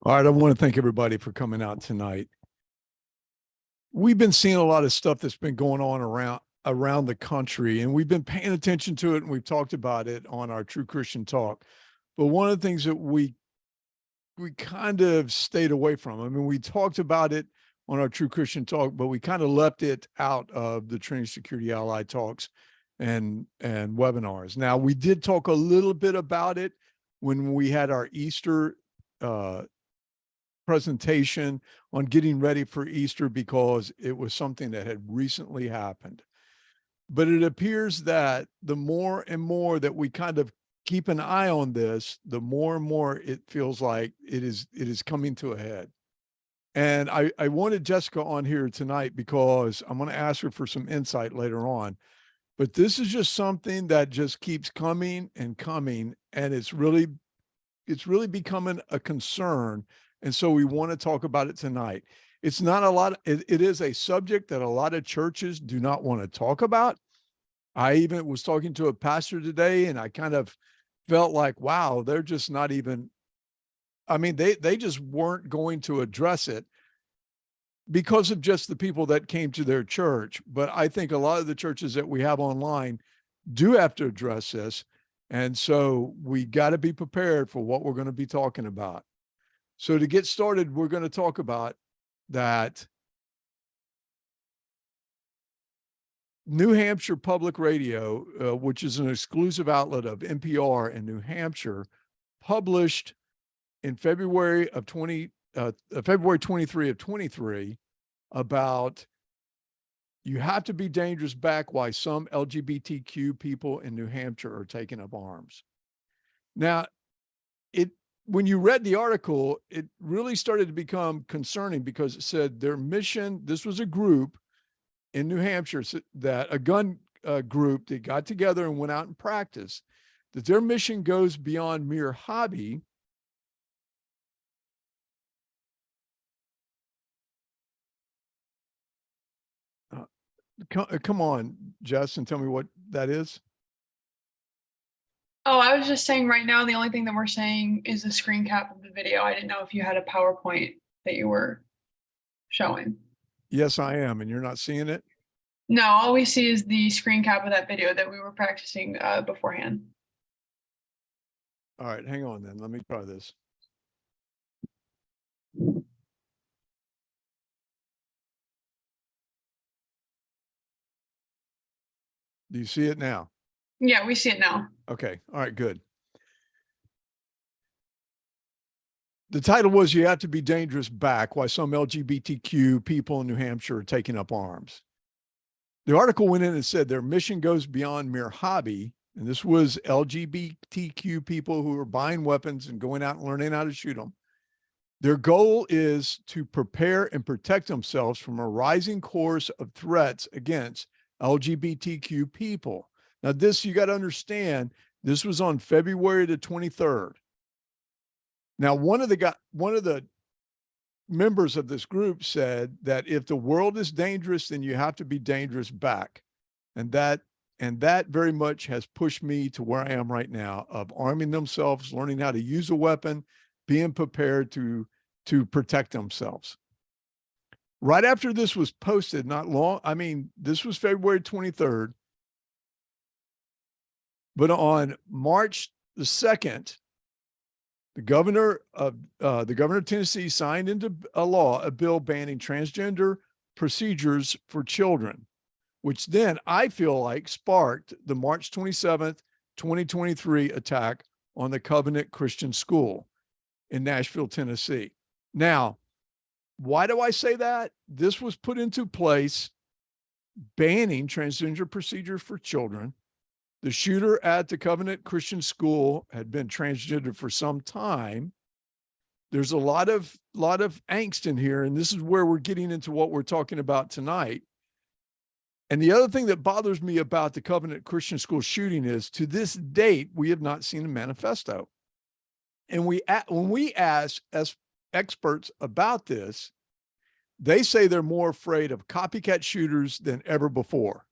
All right, I want to thank everybody for coming out tonight. We've been seeing a lot of stuff that's been going on around the country, and we've been paying attention to it, and we've talked about it on our True Christian Talk. But one of the things that we kind of stayed away from. I mean, we talked about it on our True Christian Talk, but we kind of left it out of the Trinity Security Ally talks and webinars. Now, we did talk a little bit about it when we had our Easter presentation on getting ready for Easter, because it was something that had recently happened. But it appears that the more and more that we kind of keep an eye on this, the more and more it feels like it is coming to a head. And I wanted Jessica on here tonight because I'm going to ask her for some insight later on. But this is just something that just keeps coming and coming, and it's really becoming a concern. And so we want to talk about it tonight. It's not a lot. It is a subject that a lot of churches do not want to talk about. I even was talking to a pastor today, and I kind of felt like, wow, they're just not even, I mean, they just weren't going to address it because of just the people that came to their church. But I think a lot of the churches that we have online do have to address this. And so we got to be prepared for what we're going to be talking about. So to get started, we're going to talk about that New Hampshire Public Radio, which is an exclusive outlet of NPR in New Hampshire, published in February 23 of 23 about you have to be dangerous back, why some LGBTQ people in New Hampshire are taking up arms. Now, when you read the article, it really started to become concerning because it said their mission, this was a group in New Hampshire, that a gun group that got together and went out and practiced, that their mission goes beyond mere hobby. Come on, Jess, and tell me what that is. Oh, I was just saying right now, the only thing that we're saying is the screen cap of the video. I didn't know if you had a PowerPoint that you were showing. Yes, I am. And you're not seeing it? No, all we see is the screen cap of that video that we were practicing beforehand. All right, hang on then. Let me try this. Do you see it now? Yeah, we see it now. Okay. All right, good. The title was You Have to Be Dangerous Back, Why Some LGBTQ People in New Hampshire Are Taking Up Arms. The article went in and said their mission goes beyond mere hobby. And this was LGBTQ people who are buying weapons and going out and learning how to shoot them. Their goal is to prepare and protect themselves from a rising chorus of threats against LGBTQ people. Now, this, you got to understand, this was on February the 23rd. Now, one of the members of this group said that if the world is dangerous, then you have to be dangerous back. And that very much has pushed me to where I am right now, of arming themselves, learning how to use a weapon, being prepared to protect themselves. Right after this was posted, not long, I mean, this was February 23rd, but on March the 2nd, the governor of Tennessee signed into a law, a bill banning transgender procedures for children, which then I feel like sparked the March 27th, 2023 attack on the Covenant Christian School in Nashville, Tennessee. Now, why do I say that? This was put into place banning transgender procedures for children. The shooter at the Covenant Christian School had been transgender for some time. There's a lot of angst in here, and this is where we're getting into what we're talking about tonight. And the other thing that bothers me about the Covenant Christian School shooting is, to this date, we have not seen a manifesto. And when we ask as experts about this, they say they're more afraid of copycat shooters than ever before.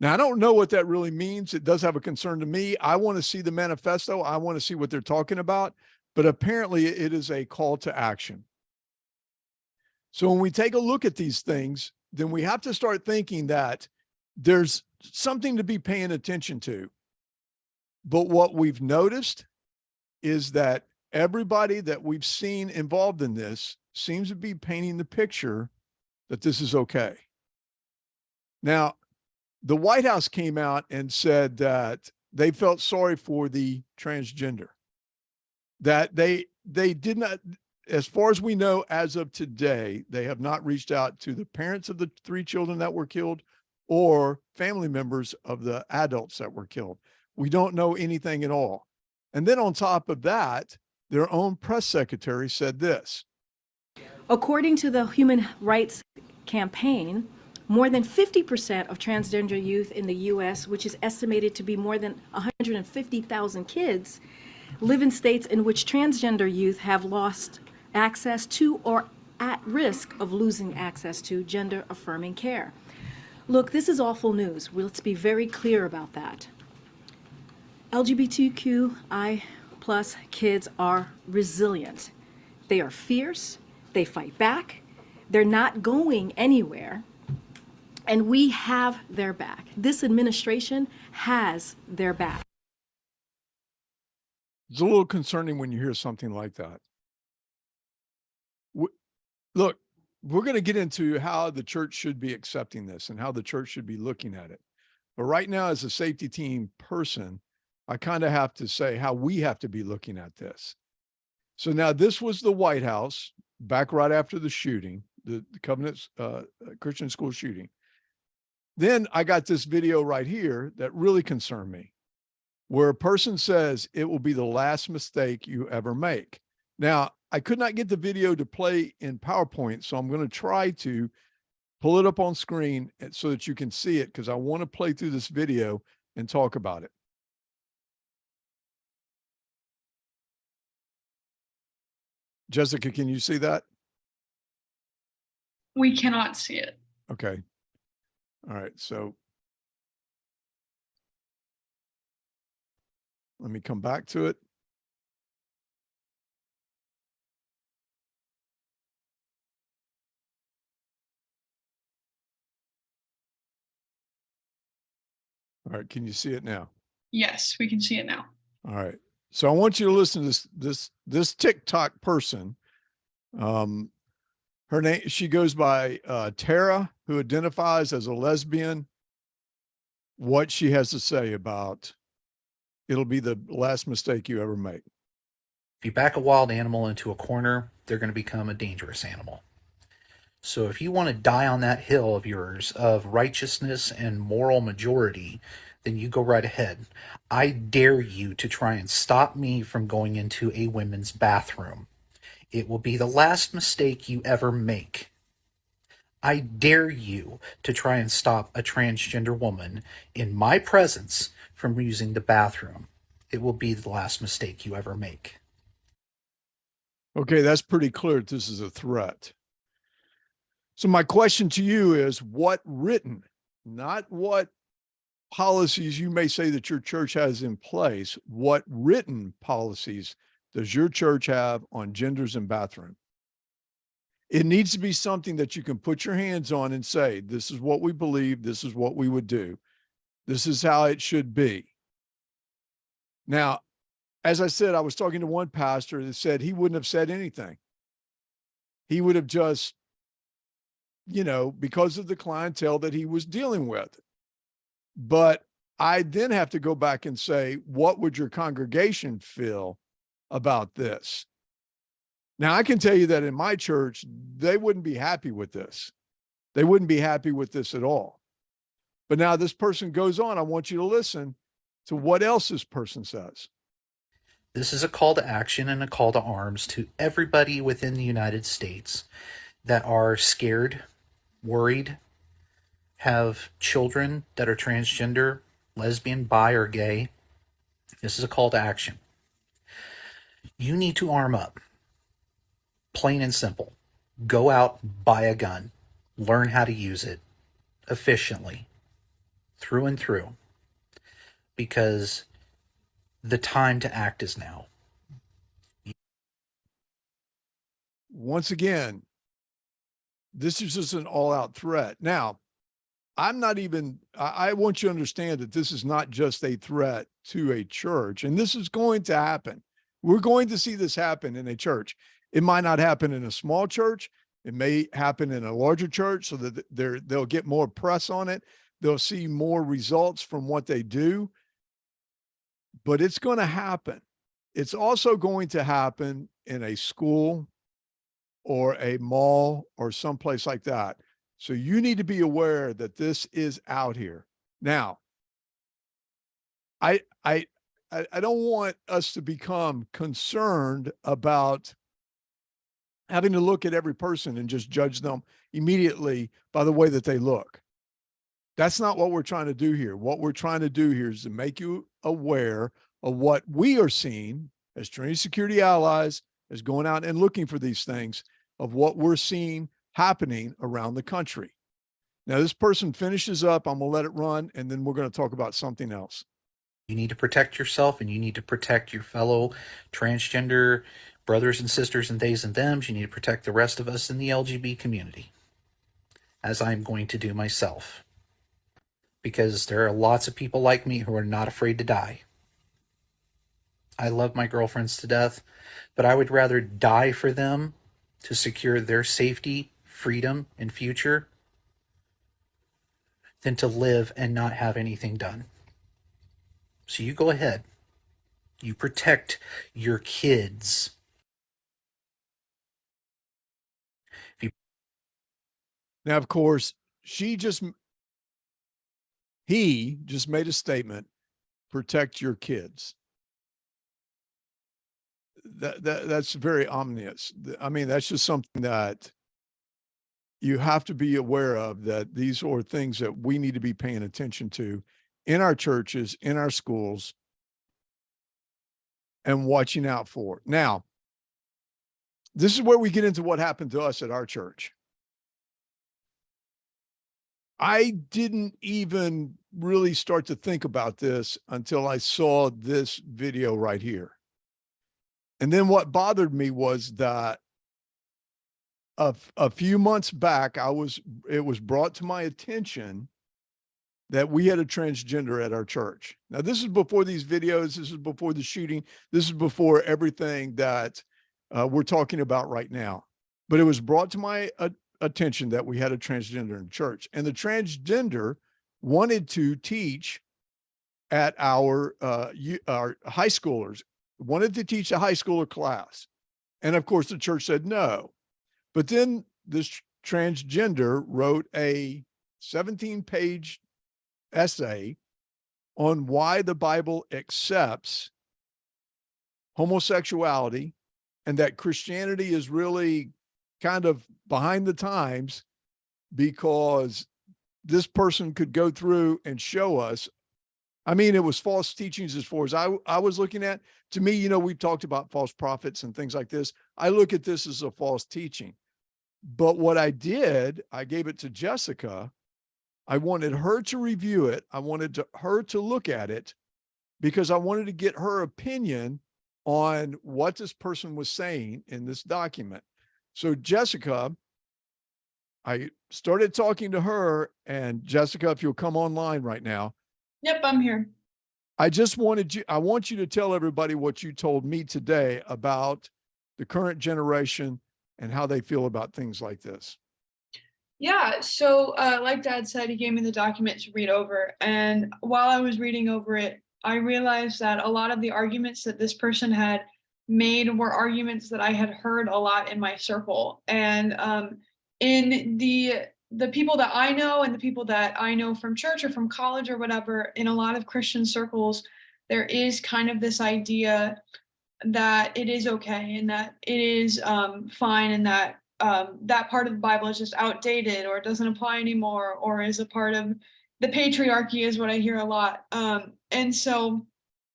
Now, I don't know what that really means. It does have a concern to me. I want to see the manifesto. I want to see what they're talking about. but apparently it is a call to action. So when we take a look at these things, then we have to start thinking that there's something to be paying attention to. But what we've noticed is that everybody that we've seen involved in this seems to be painting the picture that this is okay. Now, the White House came out and said that they felt sorry for the transgender, that they did not, as far as we know, as of today, they have not reached out to the parents of the 3 children that were killed or family members of the adults that were killed. We don't know anything at all. And then on top of that, their own press secretary said this. According to the Human Rights Campaign, more than 50% of transgender youth in the U.S., which is estimated to be more than 150,000 kids, live in states in which transgender youth have lost access to or at risk of losing access to gender-affirming care. Look, this is awful news. Let's be very clear about that. LGBTQI+ kids are resilient. They are fierce. They fight back. They're not going anywhere. And we have their back. This administration has their back. It's a little concerning when you hear something like that. Look, we're going to get into how the church should be accepting this and how the church should be looking at it. But right now, as a safety team person, I kind of have to say how we have to be looking at this. So now this was the White House back right after the shooting, the Covenant Christian school shooting. Then I got this video right here that really concerned me, where a person says it will be the last mistake you ever make. Now, I could not get the video to play in PowerPoint, so I'm going to try to pull it up on screen so that you can see it, because I want to play through this video and talk about it. Jessica, can you see that? We cannot see it. Okay. All right. So let me come back to it. All right. Can you see it now? Yes, we can see it now. All right. So I want you to listen to this TikTok person. Her name, she goes by Tara, who identifies as a lesbian. What she has to say about it'll be the last mistake you ever make. If you back a wild animal into a corner, they're going to become a dangerous animal. So if you want to die on that hill of yours of righteousness and moral majority, then you go right ahead. I dare you to try and stop me from going into a women's bathroom. It will be the last mistake you ever make. I dare you to try and stop a transgender woman in my presence from using the bathroom. It will be the last mistake you ever make. Okay, that's pretty clear that this is a threat. So my question to you is, what written, not what policies you may say that your church has in place, what written policies does your church have on genders and bathroom? It needs to be something that you can put your hands on and say, this is what we believe, this is what we would do, this is how it should be. Now, as I said, I was talking to one pastor that said he wouldn't have said anything. He would have just, because of the clientele that he was dealing with. But I then have to go back and say, what would your congregation feel about this? Now, I can tell you that in my church, they wouldn't be happy with this. They wouldn't be happy with this at all. But now this person goes on. I want you to listen to what else this person says. This is a call to action and a call to arms to everybody within the United States that are scared, worried, have children that are transgender, lesbian, bi, or gay. This is a call to action. You need to arm up. Plain and simple. Go out, buy a gun. Learn how to use it efficiently, through and through. Because the time to act is now. once again, this is just an all-out threat. Now, I'm not even, I want you to understand that this is not just a threat to a church, and this is going to happen. We're going to see this happen in a church. It might not happen in a small church. It may happen in a larger church so that they'll get more press on it. They'll see more results from what they do, but it's going to happen. It's also going to happen in a school or a mall or someplace like that. So you need to be aware that this is out here. Now, I don't want us to become concerned about having to look at every person and just judge them immediately by the way that they look. That's not what we're trying to do here. What we're trying to do here is to make you aware of what we are seeing as Trinity Security Allies, as going out and looking for these things, of what we're seeing happening around the country. Now, this person finishes up. I'm going to let it run, and then we're going to talk about something else. You need to protect yourself, and you need to protect your fellow transgender brothers and sisters and theys and thems. You need to protect the rest of us in the LGBT community, as I'm going to do myself. Because there are lots of people like me who are not afraid to die. I love my girlfriends to death, but I would rather die for them to secure their safety, freedom, and future than to live and not have anything done. So you go ahead. You protect your kids. Now, of course, he just made a statement, protect your kids. That's very ominous. I mean, that's just something that you have to be aware of, that these are things that we need to be paying attention to in our churches, in our schools, and watching out for. Now, this is where we get into what happened to us at our church. I didn't even really start to think about this until I saw this video right here. And then what bothered me was that a few months back, it was brought to my attention that we had a transgender at our church. Now, this is before these videos. This is before the shooting. This is before everything that we're talking about right now. But it was brought to my attention that we had a transgender in church, and the transgender wanted to teach at our high schoolers, wanted to teach a high schooler class. And of course, the church said no. But then this transgender wrote a 17-page essay on why the Bible accepts homosexuality and that Christianity is really kind of behind the times, because this person could go through and show us. I mean, it was false teachings as far as I was looking at. To me, we talked about false prophets and things like this. I look at this as a false teaching. But what I did, I gave it to Jessica. I wanted her to review it. I wanted her to look at it because I wanted to get her opinion on what this person was saying in this document. So Jessica, I started talking to her, and Jessica, if you'll come online right now. Yep, I'm here. I want you to tell everybody what you told me today about the current generation and how they feel about things like this. Yeah, so like Dad said, he gave me the document to read over. And while I was reading over it, I realized that a lot of the arguments that this person had made were arguments that I had heard a lot in my circle. And in the people that I know and the people that I know from church or from college or whatever, in a lot of Christian circles, there is kind of this idea that it is okay and that it is fine, and that that part of the Bible is just outdated or doesn't apply anymore, or is a part of the patriarchy, is what I hear a lot. And so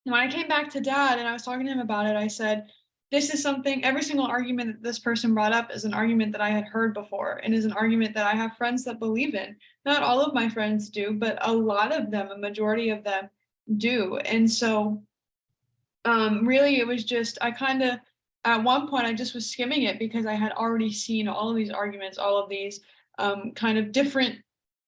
when I came back to Dad and I was talking to him about it, I said, this is something, every single argument that this person brought up is an argument that I had heard before, and is an argument that I have friends that believe in. Not all of my friends do, but a lot of them, a majority of them do. And so really it was just, I kind of at one point I just was skimming it because I had already seen all of these arguments, all of these kind of different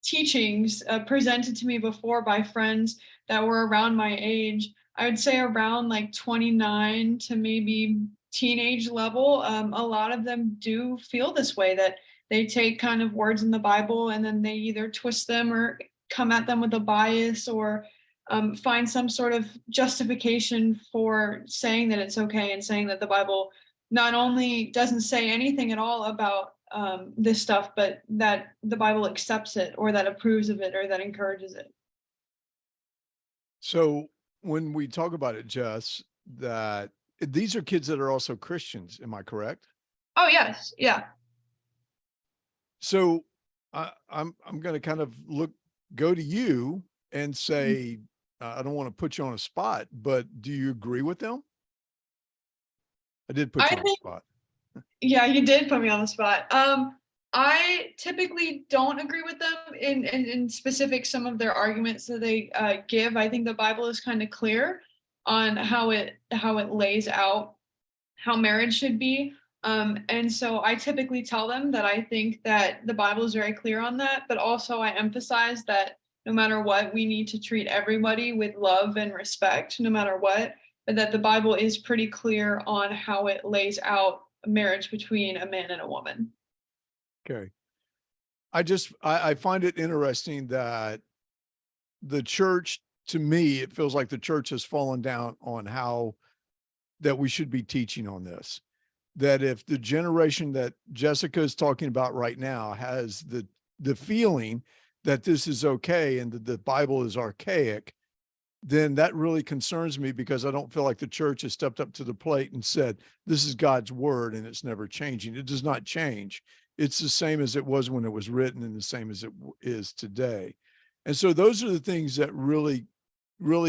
teachings presented to me before by friends that were around my age. I would say around like 29 to maybe teenage level. A lot of them do feel this way, that they take kind of words in the Bible and then they either twist them or come at them with a bias, or find some sort of justification for saying that it's okay and saying that the Bible not only doesn't say anything at all about this stuff, but that the Bible accepts it or that approves of it or that encourages it. So when we talk about it, Jess, that these are kids that are also Christians, am I correct? Oh, yes. Yeah. So I'm going to kind of go to you and say, I don't want to put you on a spot, but do you agree with them? I did put I you on the think, spot. yeah, you did put me on the spot. I typically don't agree with them in specific some of their arguments that they give. I think the Bible is kind of clear on how it lays out how marriage should be. And so I typically tell them that I think that the Bible is very clear on that, but also I emphasize that no matter what, we need to treat everybody with love and respect, no matter what, but that the Bible is pretty clear on how it lays out marriage between a man and a woman. Okay. I find it interesting that the church, to me, it feels like the church has fallen down on how that we should be teaching on this. That if the generation that Jessica is talking about right now has the feeling that this is okay and that the Bible is archaic, then that really concerns me, because I don't feel like the church has stepped up to the plate and said, this is God's word and it's never changing. It does not change. It's the same as it was when it was written and the same as it is today. And so those are the things that really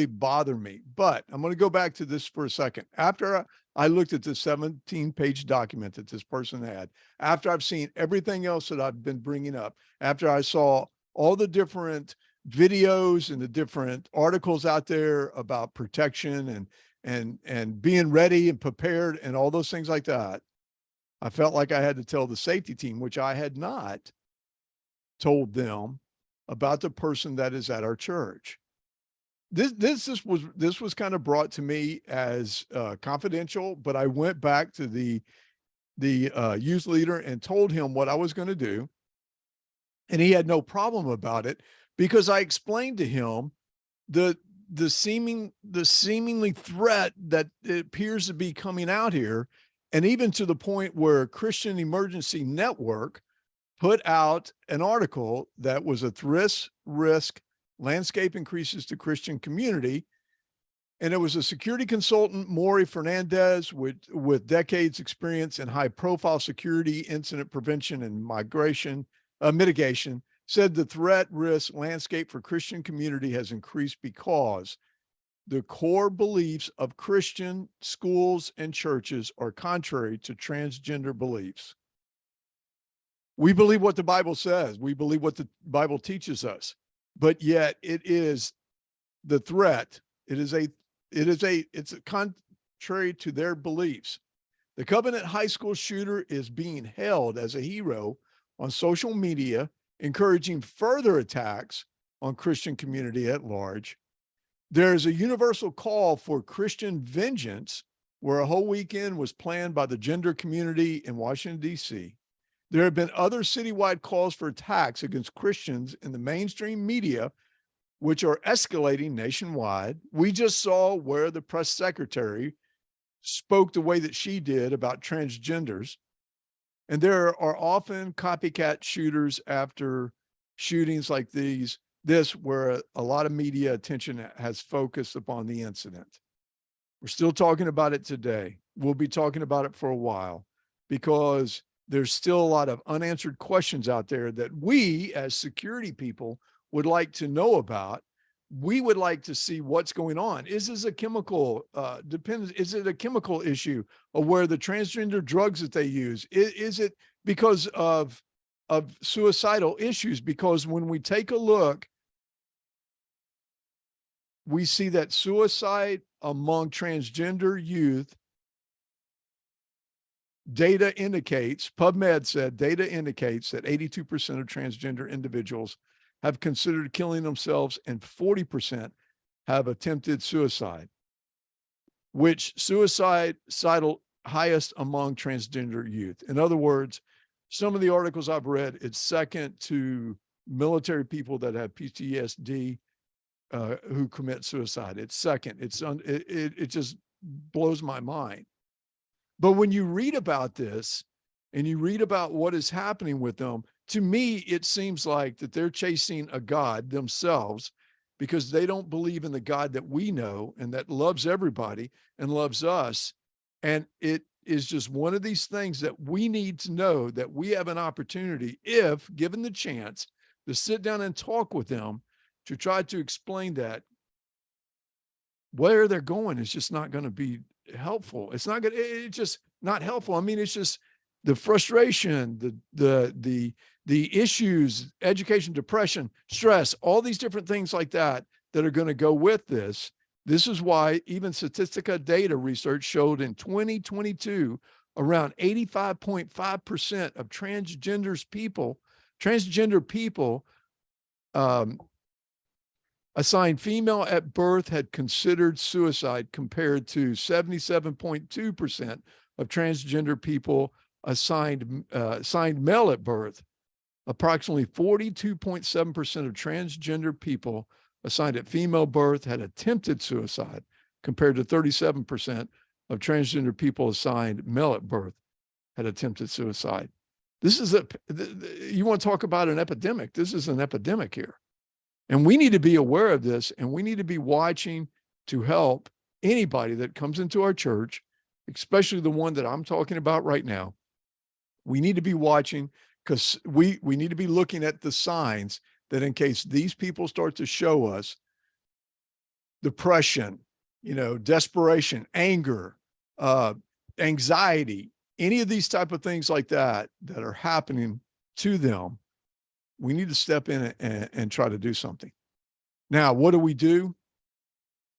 bother me. But I'm going to go back to this for a second. After I looked at the 17-page document that this person had, after I've seen everything else that I've been bringing up, after I saw all the different videos and the different articles out there about protection and being ready and prepared and all those things like that, I felt like I had to tell the safety team, which I had not told them about the person that is at our church. This was kind of brought to me as confidential, but I went back to the youth leader and told him what I was going to do, and he had no problem about it, because I explained to him the seemingly threat that it appears to be coming out here, and even to the point where Christian Emergency Network put out an article that was a risk landscape increases to Christian community. And it was a security consultant, Maury Fernandez, with decades experience in high profile security, incident prevention, and mitigation, said the threat risk landscape for Christian community has increased because the core beliefs of Christian schools and churches are contrary to transgender beliefs. We believe what the Bible says. We believe what the Bible teaches us. But yet it is the threat. It's contrary to their beliefs. The Covenant High School shooter is being held as a hero on social media, encouraging further attacks on Christian community at large. There is a universal call for Christian vengeance, where a whole weekend was planned by the gender community in Washington, D.C. There have been other citywide calls for attacks against Christians in the mainstream media, which are escalating nationwide. We just saw where the press secretary spoke the way that she did about transgenders. And there are often copycat shooters after shootings like this, where a lot of media attention has focused upon the incident. We're still talking about it today. We'll be talking about it for a while, because there's still a lot of unanswered questions out there that we as security people would like to know about. We would like to see what's going on. Is this a chemical dependence? Is it a chemical issue, or where the transgender drugs that they use? Is it because of suicidal issues? Because when we take a look, we see that suicide among transgender youth data indicates, PubMed said, data indicates that 82% of transgender individuals have considered killing themselves and 40% have attempted suicide, which suicidal highest among transgender youth. In other words, some of the articles I've read, it's second to military people that have PTSD who commit suicide. It's second. It just blows my mind. But when you read about this and you read about what is happening with them, to me, it seems like that they're chasing a God themselves because they don't believe in the God that we know and that loves everybody and loves us. And it is just one of these things that we need to know that we have an opportunity, if given the chance, to sit down and talk with them to try to explain that where they're going is just not going to be helpful. It's just not helpful. I mean, it's just the frustration, the issues, education, depression, stress, all these different things like that are going to go with this. This is why even Statistica data research showed in 2022, around 85.5% of transgender people assigned female at birth had considered suicide, compared to 77.2% of transgender people assigned male at birth. Approximately 42.7% of transgender people assigned at female birth had attempted suicide, compared to 37% of transgender people assigned male at birth had attempted suicide. This is you want to talk about an epidemic. This is an epidemic here. And we need to be aware of this, and we need to be watching to help anybody that comes into our church, especially the one that I'm talking about right now. We need to be watching, because we need to be looking at the signs that in case these people start to show us depression, desperation, anger, anxiety, any of these type of things like that are happening to them, we need to step in and try to do something. Now, what do?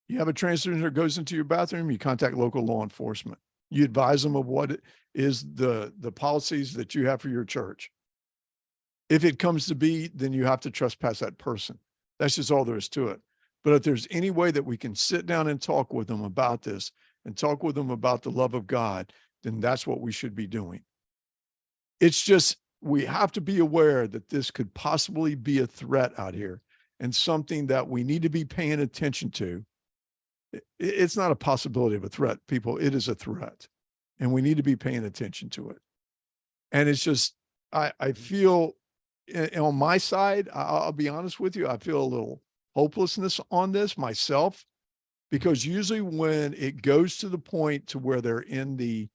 You have a transgender that goes into your bathroom, you contact local law enforcement. You advise them of what is the policies that you have for your church. If it comes to be, then you have to trespass that person. That's just all there is to it. But if there's any way that we can sit down and talk with them about this and talk with them about the love of God, then that's what we should be doing. It's just, we have to be aware that this could possibly be a threat out here and something that we need to be paying attention to. It's not a possibility of a threat, people. It is a threat, and we need to be paying attention to it. And it's just, I feel on my side, I'll be honest with you, I feel a little hopelessness on this myself, because usually when it goes to the point to where they're in the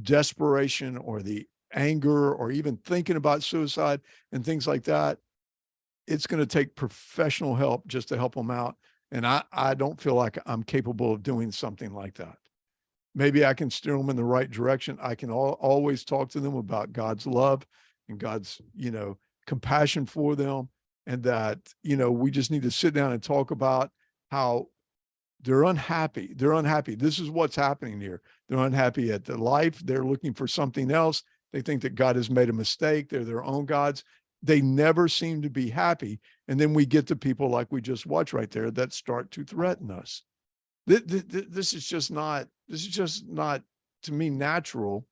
desperation or the anger or even thinking about suicide and things like that, it's going to take professional help just to help them out. And I don't feel like I'm capable of doing something like that. Maybe I can steer them in the right direction. I can always talk to them about God's love and God's, compassion for them. And that, we just need to sit down and talk about how they're unhappy. They're unhappy. This is what's happening here. They're unhappy at the life. They're looking for something else. They think that God has made a mistake. They're their own gods. They never seem to be happy. And then we get to people like we just watched right there that start to threaten us. This is just not, to me, natural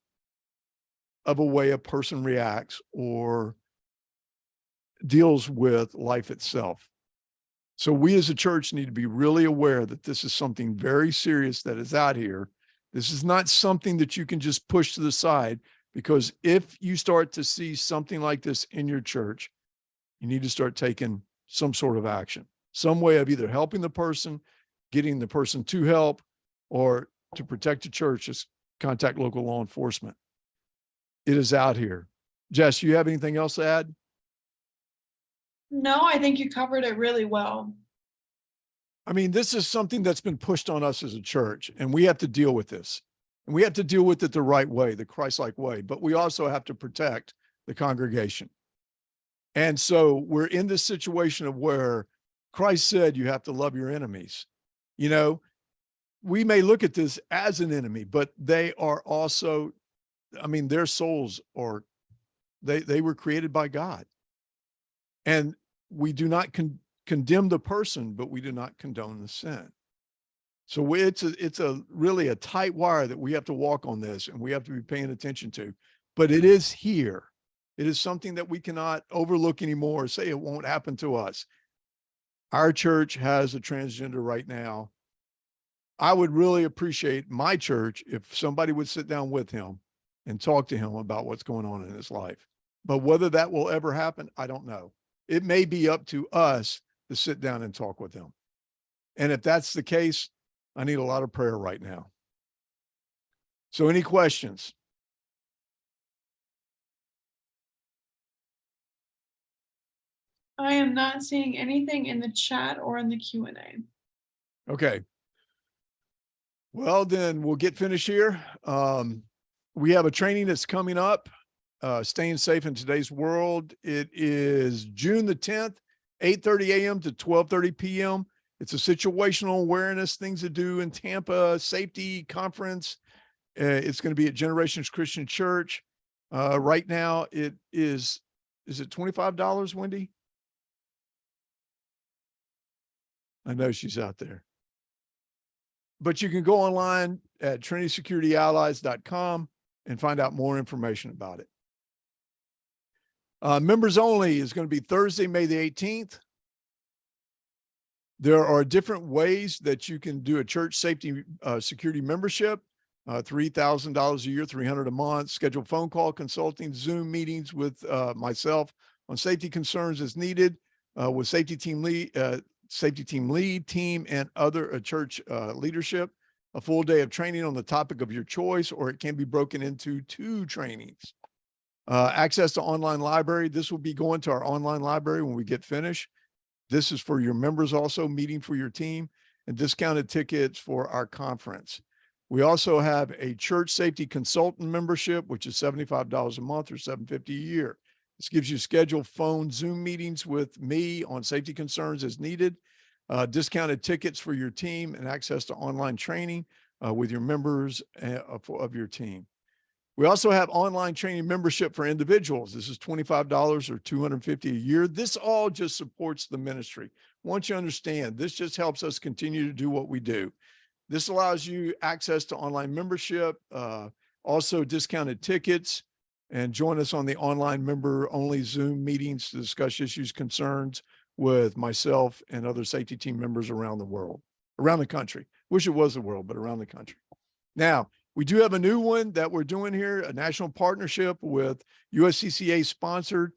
of a way a person reacts or deals with life itself. So we as a church need to be really aware that this is something very serious that is out here. This is not something that you can just push to the side, because if you start to see something like this in your church, you need to start taking some sort of action, some way of either helping the person, getting the person to help, or to protect the church, just contact local law enforcement. It is out here. Jess, you have anything else to add? No, I think you covered it really well. I mean, this is something that's been pushed on us as a church, and we have to deal with this. And we have to deal with it the right way, the Christ-like way, but we also have to protect the congregation. And so we're in this situation of where Christ said you have to love your enemies. We may look at this as an enemy, but they are also I mean, their souls are, they were created by God. And we do not condemn the person, but we do not condone the sin. So it's a really a tight wire that we have to walk on this, and we have to be paying attention to, but it is here. It is something that we cannot overlook anymore or say it won't happen to us. Our church has a transgender right now. I would really appreciate my church if somebody would sit down with him and talk to him about what's going on in his life. But whether that will ever happen, I don't know. It may be up to us to sit down and talk with him. And if that's the case, I need a lot of prayer right now. So any questions? I am not seeing anything in the chat or in the Q&A. Okay. Well, then we'll get finished here. We have a training that's coming up, Staying Safe in Today's World. It is June the 10th, 8:30 a.m. to 12:30 p.m. It's a situational awareness, things to do in Tampa, safety conference. It's going to be at Generations Christian Church. Right now it is it $25, Wendy? I know she's out there. But you can go online at TrinitySecurityAllies.com and find out more information about it. Members only is going to be Thursday, May the 18th. There are different ways that you can do a church safety security membership. $3,000 a year, $300 a month, scheduled phone call consulting, Zoom meetings with myself on safety concerns as needed, with safety team lead team and other church leadership, a full day of training on the topic of your choice, or it can be broken into 2 trainings. Access to online library. This will be going to our online library when we get finished. This is for your members also, meeting for your team, and discounted tickets for our conference. We also have a church safety consultant membership, which is $75 a month or $750 a year. This gives you scheduled phone Zoom meetings with me on safety concerns as needed, discounted tickets for your team, and access to online training with your members of your team. We also have online training membership for individuals. This is $25 or $250 a year. This all just supports the ministry. Once you understand, this just helps us continue to do what we do. This allows you access to online membership, also discounted tickets, and join us on the online member-only Zoom meetings to discuss issues, concerns with myself and other safety team members around the world, around the country. Wish it was the world, but around the country. Now, we do have a new one that we're doing here, a national partnership with USCCA sponsored.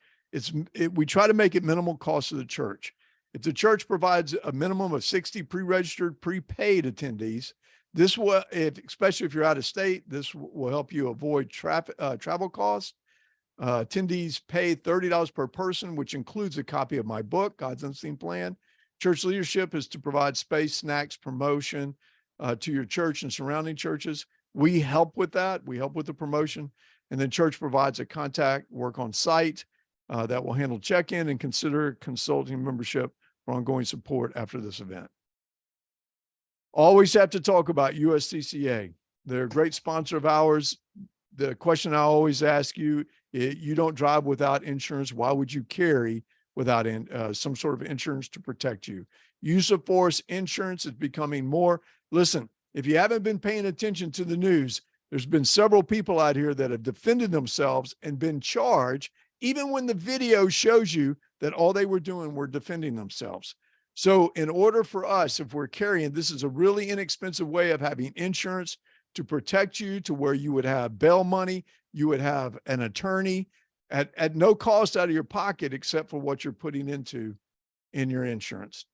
We try to make it minimal cost to the church. If the church provides a minimum of 60 pre-registered, prepaid attendees, this will, especially if you're out of state, this will help you avoid travel costs. Attendees pay $30 per person, which includes a copy of my book, God's Unseen Plan. Church leadership is to provide space, snacks, promotion to your church and surrounding churches. We help with that. We help with the promotion. And then church provides a contact work on site that will handle check-in and consider consulting membership for ongoing support after this event. Always have to talk about USCCA. They're a great sponsor of ours. The question I always ask you, you don't drive without insurance. Why would you carry without some sort of insurance to protect you? Use of force insurance is becoming more. Listen, if you haven't been paying attention to the news, there's been several people out here that have defended themselves and been charged, even when the video shows you that all they were doing were defending themselves. So in order for us, if we're carrying, this is a really inexpensive way of having insurance to protect you, to where you would have bail money, you would have an attorney at no cost out of your pocket, except for what you're putting into in your insurance.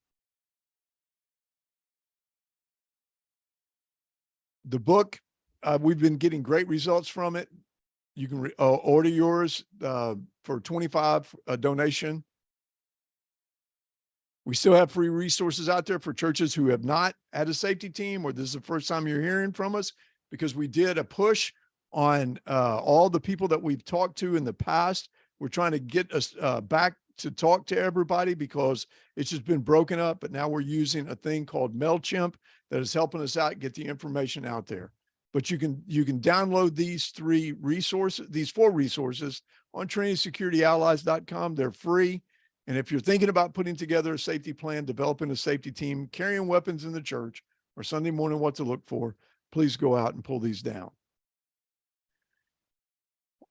The book, we've been getting great results from it. You can order yours for $25 donation. We still have free resources out there for churches who have not had a safety team, or this is the first time you're hearing from us, because we did a push on all the people that we've talked to in the past. We're trying to get us back to talk to everybody because it's just been broken up. But now we're using a thing called MailChimp that is helping us out, get the information out there. but you can download these four resources on trainingsecurityallies.com. They're free. And if you're thinking about putting together a safety plan, developing a safety team, carrying weapons in the church, or Sunday morning what to look for, please go out and pull these down.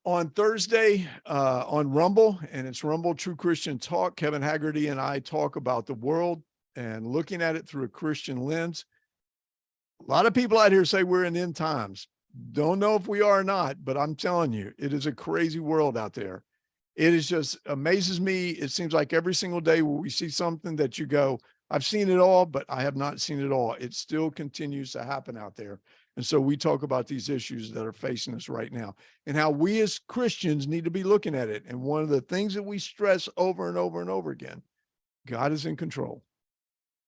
On Thursday on Rumble, and it's Rumble True Christian Talk, Kevin Haggerty and I talk about the world and looking at it through a Christian lens. A lot of people out here say we're in end times. Don't know if we are or not, but I'm telling you, it is a crazy world out there. It is just amazes me. It seems like every single day where we see something that you go, I've seen it all, but I have not seen it all. It still continues to happen out there. And so we talk about these issues that are facing us right now and how we as Christians need to be looking at it. And one of the things that we stress over and over and over again, God is in control.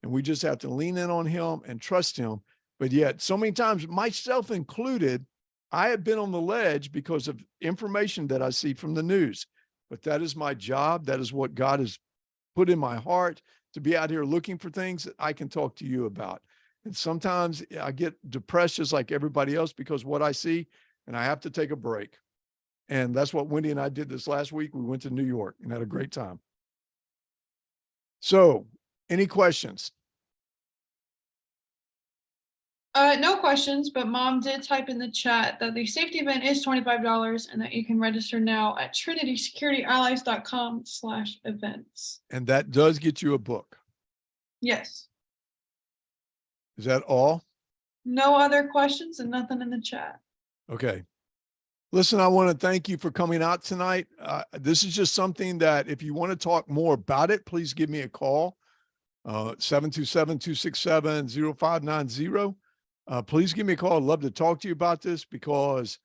And we just have to lean in on him and trust him. But yet so many times, myself included, I have been on the ledge because of information that I see from the news. But that is my job. That is what God has put in my heart, to be out here looking for things that I can talk to you about. And sometimes I get depressed just like everybody else because what I see, and I have to take a break. And that's what Wendy and I did this last week. We went to New York and had a great time. So, any questions? No questions, but Mom did type in the chat that the safety event is $25 and that you can register now at trinitysecurityallies.com/events. And that does get you a book. Yes. Is that all? No other questions and nothing in the chat. Okay. Listen, I want to thank you for coming out tonight. This is just something that if you want to talk more about it, please give me a call, 727-267-0590. Please give me a call. I'd love to talk to you about this because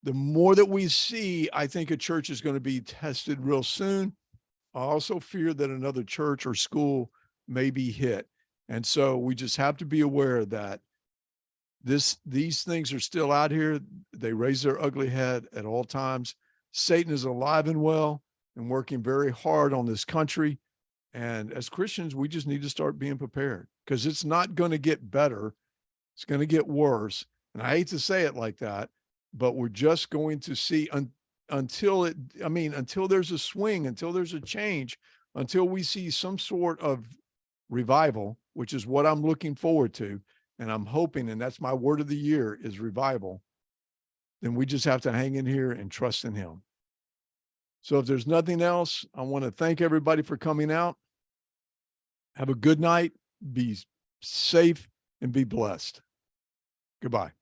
the more that we see, I think a church is going to be tested real soon. I also fear that another church or school may be hit. And so we just have to be aware that these things are still out here. They raise their ugly head at all times. Satan is alive and well and working very hard on this country. And as Christians, we just need to start being prepared because it's not going to get better. It's going to get worse. And I hate to say it like that, but we're just going to see until there's a swing, until there's a change, until we see some sort of revival, which is what I'm looking forward to. And I'm hoping, and that's my word of the year is revival. Then we just have to hang in here and trust in him. So if there's nothing else, I want to thank everybody for coming out. Have a good night, be safe, and be blessed. Goodbye.